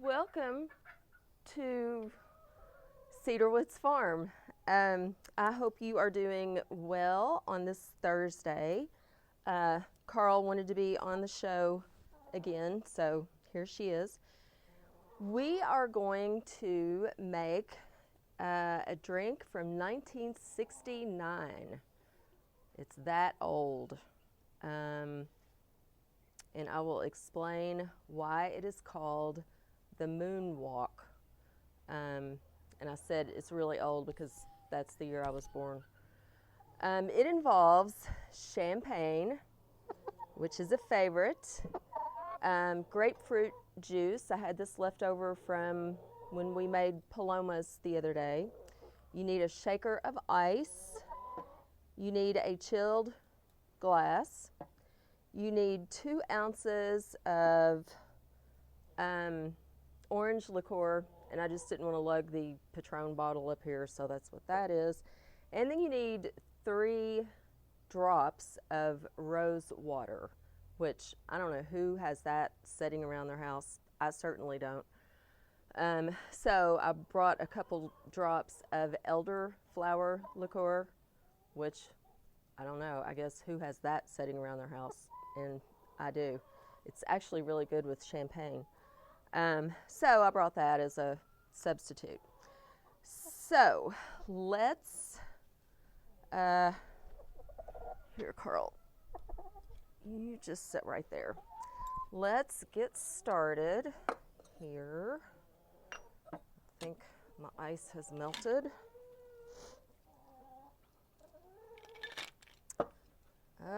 Welcome to Cedarwoods Farm. I hope you are doing well on this Thursday. Carl wanted to be on the show again, so here she is. We are going to make a drink from 1969. It's that old. And I will explain why it is called the Moonwalk. And I said it's really old because that's the year I was born. It involves champagne, which is a favorite, grapefruit juice. I had this left over from when we made palomas the other day. You need a shaker of ice. You need a chilled glass. You need 2 ounces of orange liqueur, and I just didn't want to lug the Patron bottle up here, so that's what that is. And then you need 3 drops of rose water, which I don't know who has that sitting around their house. I certainly don't. So I brought a couple drops of elderflower liqueur, which I don't know, I guess who has that sitting around their house, and I do. It's actually really good with champagne. So I brought that as a substitute. So let's, here, Carl, you just sit right there. Let's get started here. I think my ice has melted.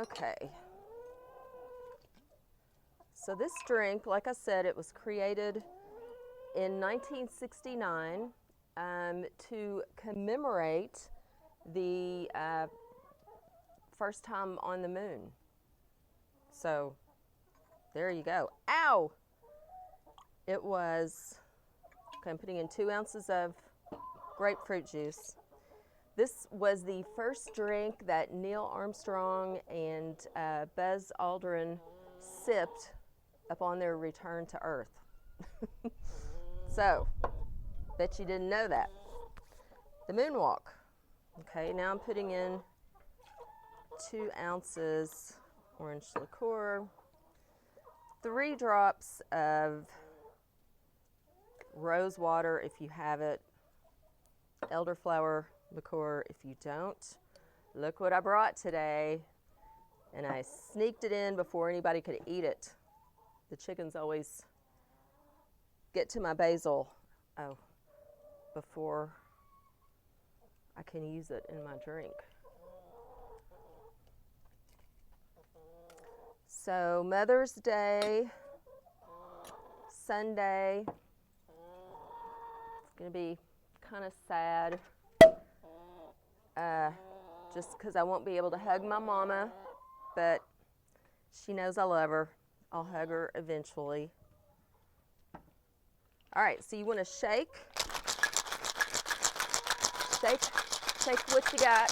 Okay. So this drink, like I said, it was created in 1969 to commemorate the first time on the moon. So there you go. Ow! It was, okay, I'm putting in 2 ounces of grapefruit juice. This was the first drink that Neil Armstrong and Buzz Aldrin sipped upon their return to Earth. So, bet you didn't know that. The Moonwalk. Okay, now I'm putting in 2 ounces orange liqueur, 3 drops of rose water if you have it, elderflower liqueur if you don't. Look what I brought today, and I sneaked it in before anybody could eat it. The chickens always get to my basil before I can use it in my drink. So Mother's Day, Sunday, it's going to be kind of sad just because I won't be able to hug my mama, but she knows I love her. I'll hug her eventually. All right, so you want to shake what you got.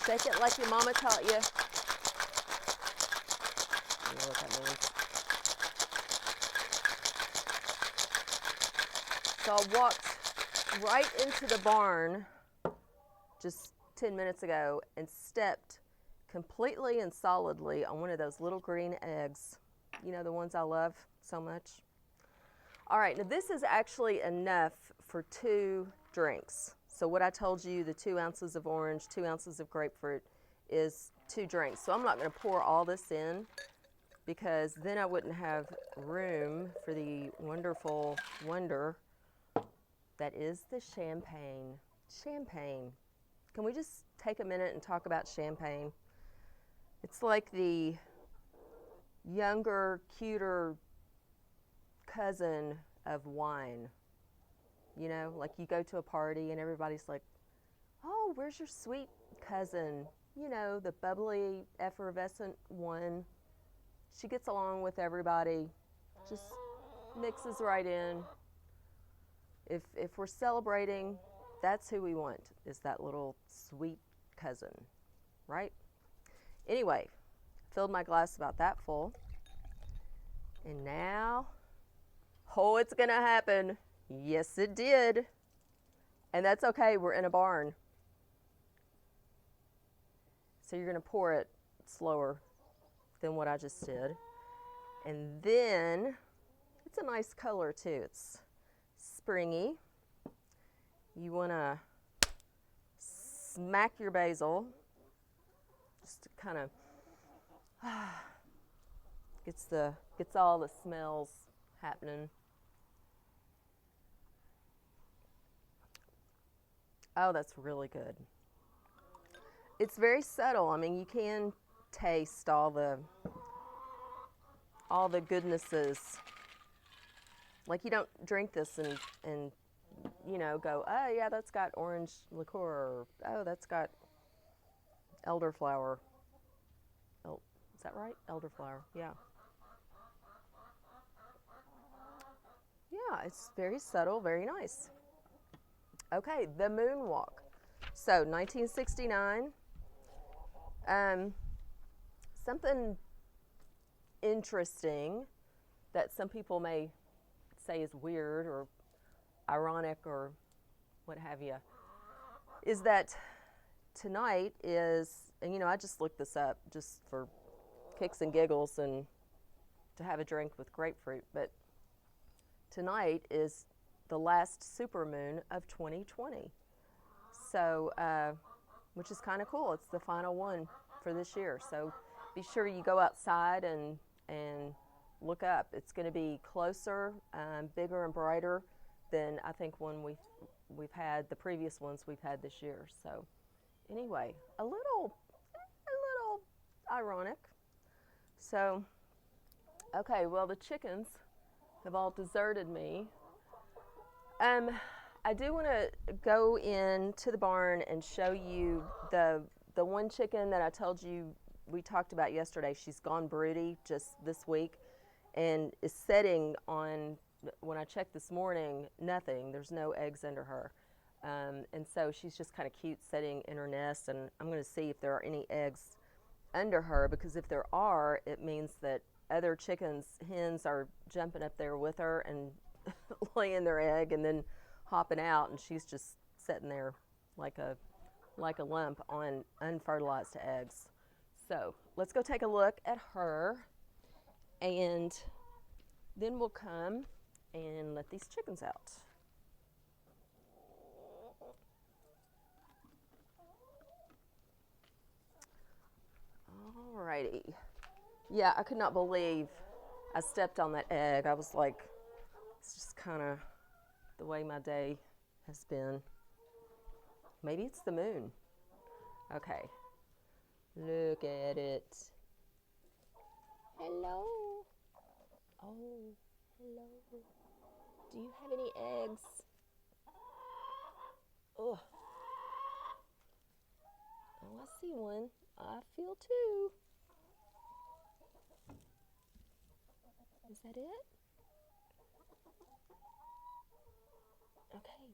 Shake it like your mama taught you. You know what that means. So I walked right into the barn just 10 minutes ago and stepped completely and solidly on one of those little green eggs. You know, the ones I love so much. All right, now this is actually enough for 2 drinks. So what I told you, the 2 ounces of orange, 2 ounces of grapefruit is 2 drinks. So I'm not going to pour all this in because then I wouldn't have room for the wonderful wonder that is the champagne. Champagne. Can we just take a minute and talk about champagne? It's like the younger, cuter cousin of wine. You know, like you go to a party and everybody's like, oh, where's your sweet cousin? You know, the bubbly, effervescent one. She gets along with everybody, just mixes right in. If we're celebrating, that's who we want, is that little sweet cousin, right? Anyway, filled my glass about that full. And now, oh, it's gonna happen. Yes, it did. And that's okay, we're in a barn. So you're gonna pour it slower than what I just did. And then, it's a nice color too. It's springy. You wanna smack your basil, just to kind of gets all the smells happening. Oh, that's really good. It's very subtle. I mean, you can taste all the goodnesses. Like, you don't drink this and you know, go, oh yeah, that's got orange liqueur, or oh, that's got elderflower. Oh, is that right? Elderflower, yeah. Yeah, it's very subtle, very nice. Okay, the Moonwalk. So, 1969. Something interesting that some people may say is weird or ironic or what have you, is that tonight is, and you know, I just looked this up just for kicks and giggles and to have a drink with grapefruit, but tonight is the last supermoon of 2020. So, which is kind of cool. It's the final one for this year. So be sure you go outside and look up. It's going to be closer, bigger and brighter than I think one we've had, the previous ones we've had this year. So anyway, a little ironic. So, okay, well, the chickens have all deserted me. I do want to go into the barn and show you the one chicken that I told you we talked about yesterday. She's gone broody just this week and is setting on, when I checked this morning, nothing. There's no eggs under her. And so she's just kind of cute sitting in her nest, and I'm going to see if there are any eggs under her, because if there are, it means that other chickens, hens, are jumping up there with her and laying their egg and then hopping out, and she's just sitting there like a lump on unfertilized eggs. So let's go take a look at her, and then we'll come and let these chickens out. Alrighty. Yeah, I could not believe I stepped on that egg. I was like, it's just kind of the way my day has been. Maybe it's the moon. Okay. Look at it. Hello. Oh, hello. Do you have any eggs? Oh. Oh, I see one. I feel two. Is that it? Okay,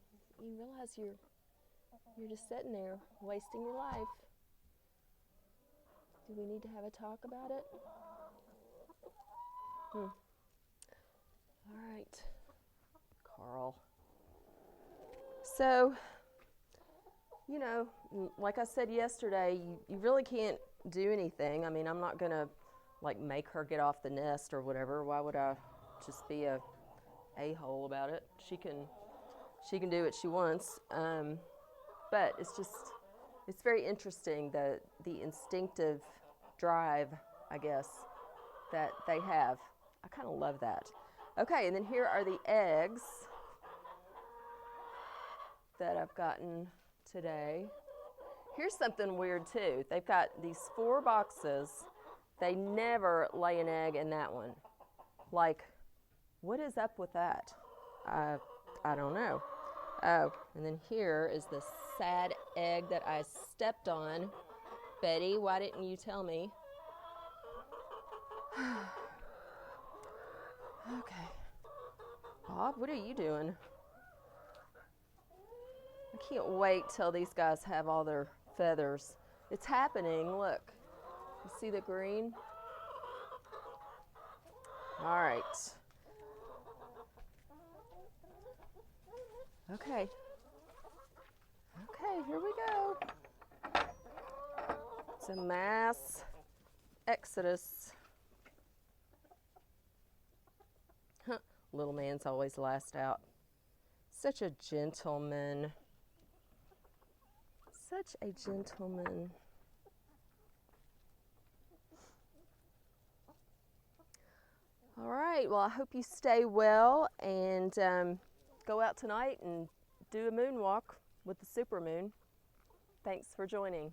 you realize you're just sitting there wasting your life. Do we need to have a talk about it? All right, Carl. So, you know, like I said yesterday, you really can't do anything. I mean, I'm not gonna like make her get off the nest or whatever. Why would I just be a a-hole about it? She can do what she wants. But it's very interesting, the instinctive drive, I guess, that they have. I kind of love that. Okay, and then here are the eggs that I've gotten today. Here's something weird too. They've got these 4 boxes. They never lay an egg in that one. Like, what is up with that? I don't know. Oh, and then here is the sad egg that I stepped on. Betty, why didn't you tell me? Okay. Bob, what are you doing? I can't wait till these guys have all their feathers. It's happening, look. You see the green? All right. Okay. Okay, here we go. It's a mass exodus. Little man's always last out. Such a gentleman. Such a gentleman. All right, well, I hope you stay well and go out tonight and do a moonwalk with the supermoon. Thanks for joining.